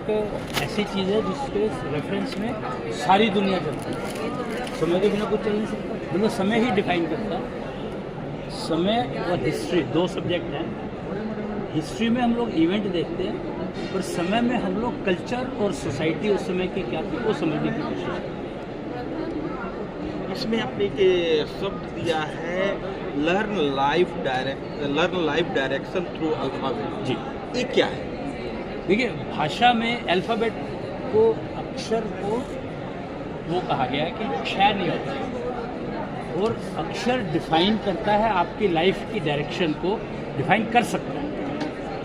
एक ऐसी चीज़ है जिसके रेफरेंस में सारी दुनिया चलती है। समय के बिना कुछ चल नहीं सकता, मतलब समय ही डिफाइन करता है। समय और हिस्ट्री दो सब्जेक्ट हैं। हिस्ट्री में हम लोग इवेंट देखते हैं, पर समय में हम लोग कल्चर और सोसाइटी उस समय के क्या थी वो समझने की कोशिश करते हैं। इसमें आपने एक शब्द दिया है learn life direction through alphabet. जी, ये क्या है? देखिए भाषा में अल्फ़ाबेट को, अक्षर को वो कहा गया है कि क्षय नहीं होता, और अक्षर डिफाइन करता है आपकी लाइफ की डायरेक्शन को डिफाइन कर सकता है।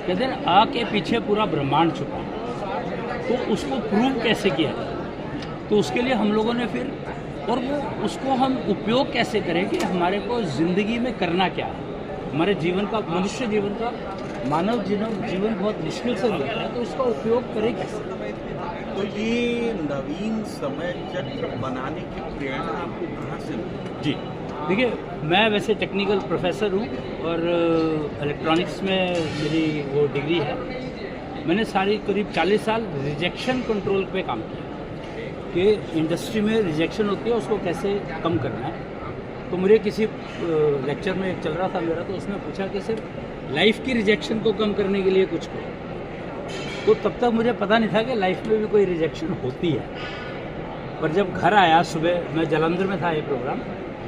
कहते हैं आ के पीछे पूरा ब्रह्मांड छुपा है, तो उसको प्रूव कैसे किया जाए, तो उसके लिए हम लोगों ने फिर, और वो उसको हम उपयोग कैसे करें कि हमारे को ज़िंदगी में करना क्या है, हमारे जीवन का, मनुष्य जीवन का, मानव जीवन बहुत मुश्किल से मिलता है, तो इसका उपयोग करें कैसे। तो ये नवीन समय चक्र बनाने की प्रेरणा आपको कहाँ से मिली? जी, देखिए मैं वैसे टेक्निकल प्रोफेसर हूँ और इलेक्ट्रॉनिक्स में मेरी वो डिग्री है। मैंने सारी करीब 40 साल रिजेक्शन कंट्रोल पे काम किया कि इंडस्ट्री में रिजेक्शन होती है उसको कैसे कम करना है। तो मुझे किसी लेक्चर में चल रहा था मेरा, तो उसने पूछा कि सर लाइफ की रिजेक्शन को कम करने के लिए कुछ करो। तो तब तक मुझे पता नहीं था कि लाइफ में भी कोई रिजेक्शन होती है। पर जब घर आया सुबह, मैं जालंधर में था ये प्रोग्राम,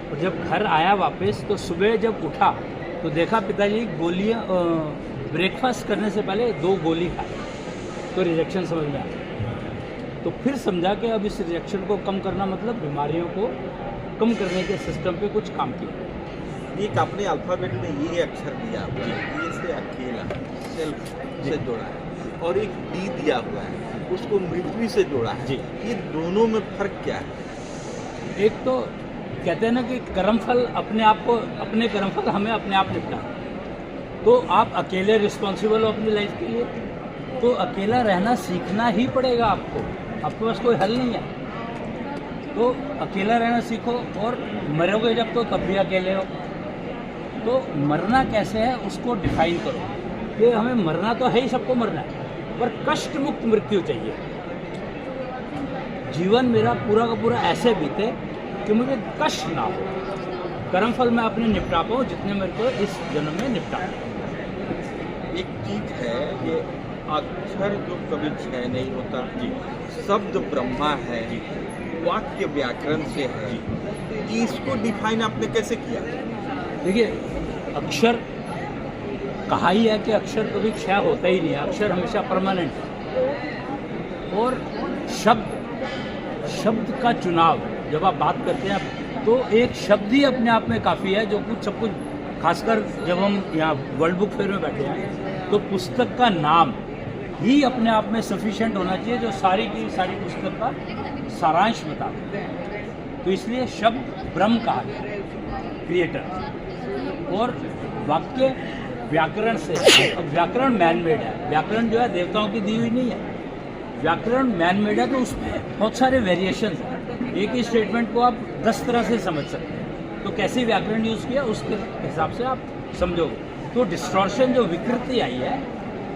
और जब घर आया वापस तो सुबह जब उठा तो देखा पिताजी गोलियां, ब्रेकफास्ट करने से पहले 2 गोली खाए, तो रिजेक्शन समझ में आया। तो फिर समझा कि अब इस रिजेक्शन को कम करना मतलब बीमारियों को कम करने के सिस्टम पे कुछ काम किया। एक आपने अल्फाबेट में ये अक्षर दिया हुआ है, ये से अकेला सेल्फ से जोड़ा है, और एक डी दिया हुआ है उसको मृत्यु से जोड़ा है। जी, ये दोनों में फर्क क्या है? एक तो कहते हैं ना कि कर्मफल अपने आप को, अपने कर्मफल हमें अपने आप निपटा। तो आप अकेले रिस्पॉन्सिबल हो अपनी लाइफ के लिए, तो अकेला रहना सीखना ही पड़ेगा आपको, आपके पास कोई हल नहीं है। तो अकेला रहना सीखो, और मरोगे जब तो तब भी अकेले हो। तो मरना कैसे है उसको डिफाइन करो कि हमें मरना तो है ही, सबको मरना है, पर कष्ट मुक्त मृत्यु चाहिए। जीवन मेरा पूरा का पूरा ऐसे बीते कि मुझे कष्ट ना हो, कर्मफल मैं अपने निपटा पाऊँ जितने मेरे को इस जन्म में निपटा। एक चीज है ये अक्षर जो कभी क्षय नहीं होता। जी, शब्द ब्रह्मा है, जी, वाक्य व्याकरण से है, जी, इसको डिफाइन आपने कैसे किया? देखिए अक्षर कहा ही है कि अक्षर कभी क्षय होता ही नहीं है, अक्षर हमेशा परमानेंट है। और शब्द का चुनाव जब आप बात करते हैं तो एक शब्द ही अपने आप में काफ़ी है, जो कुछ सब कुछ, खासकर जब हम यहाँ वर्ल्ड बुक फेयर में बैठे हैं तो पुस्तक का नाम ही अपने आप में सफिशिएंट होना चाहिए, जो सारी की सारी पुस्तक का सारांश बता। तो इसलिए शब्द ब्रह्म कहा गया, क्रिएटर। और वाक्य व्याकरण से, अब व्याकरण मैन मेड है, व्याकरण जो है देवताओं की दी हुई नहीं है, व्याकरण मैन मेड है, तो उसमें बहुत सारे वेरिएशन हैं। एक ही स्टेटमेंट को आप 10 तरह से समझ सकते हैं, तो कैसे व्याकरण यूज़ किया उसके हिसाब से आप समझोगे। तो डिस्टॉर्शन जो विकृति आई है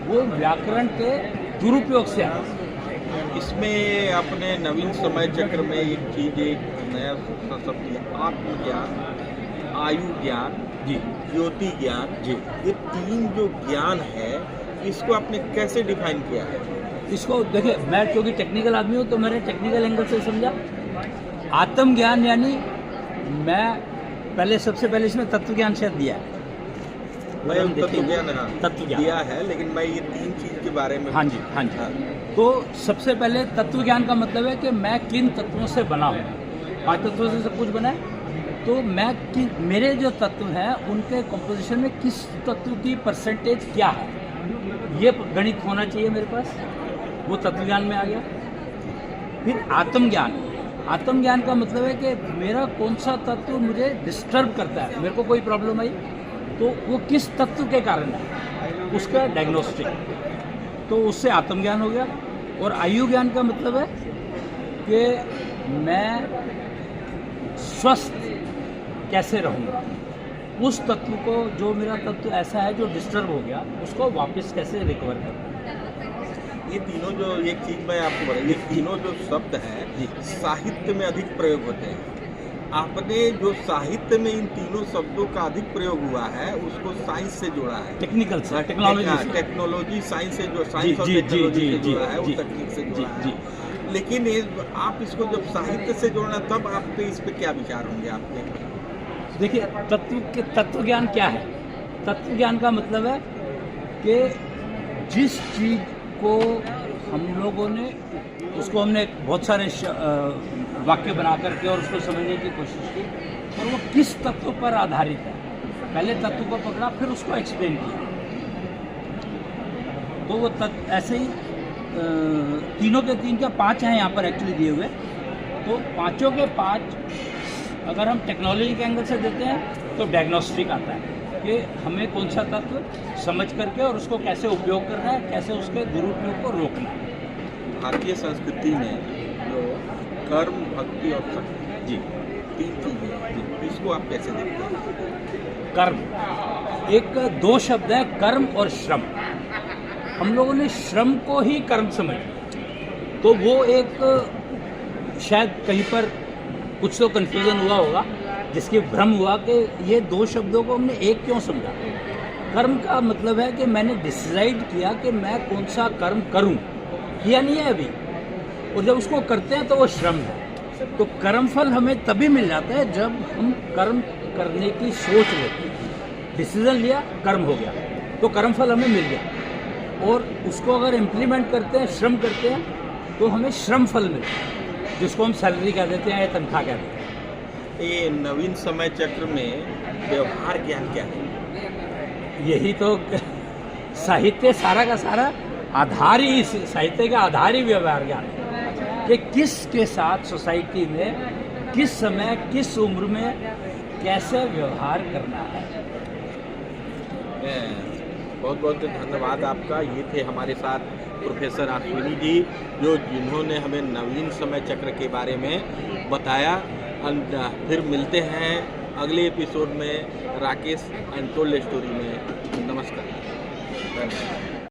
वो व्याकरण के दुरुपयोग से आई। इसमें अपने नवीन समय चक्र में एक चीज, एक नया शब्द है आत्मज्ञान, आयु ज्ञान, जी, ज्योति ज्ञान। जी, ये 3 जो ज्ञान है इसको आपने कैसे डिफाइन किया है? इसको देखिए, मैं क्योंकि टेक्निकल आदमी हूँ तो मैंने टेक्निकल एंगल से समझा। आत्मज्ञान यानी मैं पहले, सबसे पहले इसमें तत्व ज्ञान शायद दिया है, तत्व ज्ञान, हाँ, तत्व ज्ञान दिया है, लेकिन मैं ये 3 चीज के बारे में। हाँ जी, हाँ जी, हाँ। तो सबसे पहले तत्व ज्ञान का मतलब है कि मैं किन तत्वों से बना हूँ। 5 तत्वों से सब कुछ बना है, तो मैं मेरे जो तत्व हैं उनके कंपोजिशन में किस तत्व की परसेंटेज क्या है, ये गणित होना चाहिए मेरे पास, वो तत्व ज्ञान में आ गया। फिर आत्मज्ञान, आत्मज्ञान का मतलब है कि मेरा कौन सा तत्व मुझे डिस्टर्ब करता है, मेरे को कोई प्रॉब्लम आई तो वो किस तत्व के कारण है, उसका डायग्नोस्टिक, तो उससे आत्मज्ञान हो गया। और आयु ज्ञान का मतलब है कि मैं स्वस्थ कैसे रहूँगा, उस तत्व को, जो मेरा तत्व ऐसा है जो डिस्टर्ब हो गया, उसको वापस कैसे रिकवर करना। ये तीनों जो एक चीज मैं आपको बता, ये तीनों जो शब्द हैं जी। साहित्य में अधिक प्रयोग होते हैं। आपने जो साहित्य में इन तीनों शब्दों का अधिक प्रयोग हुआ है उसको साइंस से जोड़ा है, टेक्निकल से, टेक्नोलॉजी से। टेक्नोलॉजी साइंस से जो साइंस और जी, जी, टेक्नोलॉजी जी, से जी, जोड़ा है, वो जी, तकनीक से जी, जोड़ा जी। है। लेकिन आप इसको जब साहित्य से जोड़ना तब आप पे इस पे क्या विचार होंगे आपके? देखिए, तत्व ज्ञान क्या है? तत्व ज्ञान का मतलब है कि जिस चीज़ को हम लोगों ने उसको हमने बहुत सारे वाक्य बना करके और उसको समझने की कोशिश की, और वो किस तत्व पर आधारित है। पहले तत्व को पकड़ा, फिर उसको एक्सप्लेन किया। तो वो ऐसे ही तीनों के तीन क्या 5 हैं यहाँ पर एक्चुअली दिए हुए। तो पाँचों के 5 अगर हम टेक्नोलॉजी के एंगल से देते हैं तो डायग्नोस्टिक आता है कि हमें कौन सा तत्व समझ करके और उसको कैसे उपयोग करना है, कैसे उसके दुरुपयोग को रोकना है। भारतीय संस्कृति में जो कर्म, भक्ति और शक्ति, जी, 3 चीजें हैं, इसको आप कैसे देखते हैं? कर्म, एक 2 शब्द है, कर्म और श्रम। हम लोगों ने श्रम को ही कर्म समझ लिया, तो वो एक शायद कहीं पर कुछ तो कन्फ्यूज़न हुआ होगा, जिसके भ्रम हुआ कि ये 2 शब्दों को हमने एक क्यों समझा। कर्म का मतलब है कि मैंने डिसाइड किया कि मैं कौन सा कर्म करूं, किया नहीं है अभी, और जब उसको करते हैं तो वो श्रम है। तो कर्मफल हमें तभी मिल जाता है जब हम कर्म करने की सोच लेते हैं। डिसीजन लिया, कर्म हो गया, तो कर्मफल हमें मिल गया, और उसको अगर इम्प्लीमेंट करते हैं, श्रम करते हैं, तो हमें श्रम फल मिलता है, जिसको हम सैलरी कह देते हैं या तनख्वाह कहते हैं। ये नवीन समय चक्र में व्यवहार ज्ञान क्या है? यही तो साहित्य सारा का सारा आधार ही, साहित्य का आधार ही व्यवहार ज्ञान है कि किसके साथ सोसाइटी में किस समय किस उम्र में कैसे व्यवहार करना है। बहुत बहुत धन्यवाद आपका। ये थे हमारे साथ प्रोफेसर अश्विनी जी, जिन्होंने हमें नवीन समय चक्र के बारे में बताया। फिर मिलते हैं अगले एपिसोड में राकेश अनटोल्ड स्टोरी में। नमस्कार, धन्यवाद।